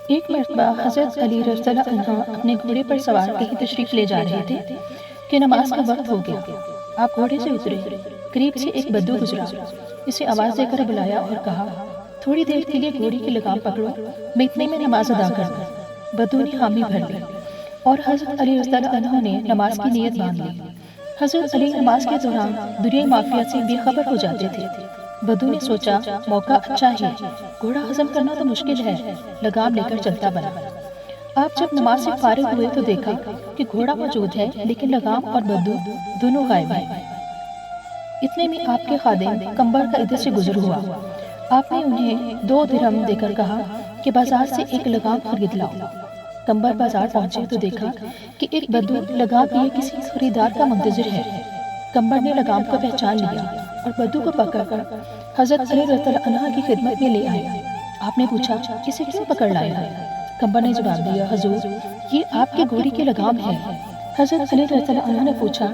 ایک مرتبہ حضرت علی رضی اللہ عنہ اپنے گھوڑے پر سوار کہیں تشریف لے جا رہے تھے کہ نماز کا وقت ہو گیا۔ آپ گھوڑے سے اترے، قریب سے ایک بدو گزرا، اسے آواز دے کر بلایا اور کہا، تھوڑی دیر کے لیے گھوڑی کی لگام پکڑو، میں اتنے میں نماز ادا کر دوں۔ بدو نے حامی بھر لی اور حضرت علی رضی اللہ عنہ نے نماز کی نیت باندھ لی۔ حضرت علی نماز کے دوران دنیائی معافیت سے بے خبر ہو جاتے تھے۔ بدو نے سوچا موقع اچھا ہے، گھوڑا ہضم کرنا تو مشکل ہے، لگام لے کر چلتا بنا۔ آپ جب نماز سے فارغ ہوئے تو دیکھا کہ گھوڑا موجود ہے لیکن لگام اور بدو دونوں غائب ہیں۔ اتنے میں آپ کے خادم کمبر کا ادھر سے گزر ہوا۔ آپ نے انہیں 2 درہم دے کر کہا کہ بازار سے ایک لگام خرید لاؤ۔ کمبر بازار پہنچے تو دیکھا کہ ایک بدو لگام لیے کسی خریدار کا منتظر ہے۔ کمبر نے لگام کو پہچان لیا اور بدو کو پکڑ کر حضرت علی رضی اللہ عنہ کی خدمت میں لے آیا۔ آپ نے پوچھا، اسے کیوں پکڑ لایا ہے؟ کمبر نے جواب دیا، حضور یہ آپ کے گھوڑے کی لگام ہے۔ حضرت علی رضی اللہ عنہ نے پوچھا،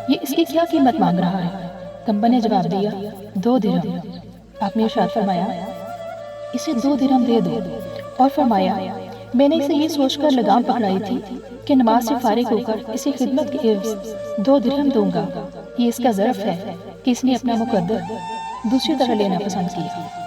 یہ اس کی کیا قیمت مانگ رہا ہے؟ کمبر نے جواب دیا، 2 درہم۔ آپ نے ارشاد فرمایا، اسے 2 درہم دے دو، اور فرمایا، میں نے اسے یہ سوچ کر لگام پکڑائی تھی کہ نماز سے فارغ ہو کر اسے خدمت کے عوض 2 درہم دوں گا۔ یہ اس کا ظرف ہے کہ اس نے اپنا مقدر دوسری طرح لینا پسند کیا۔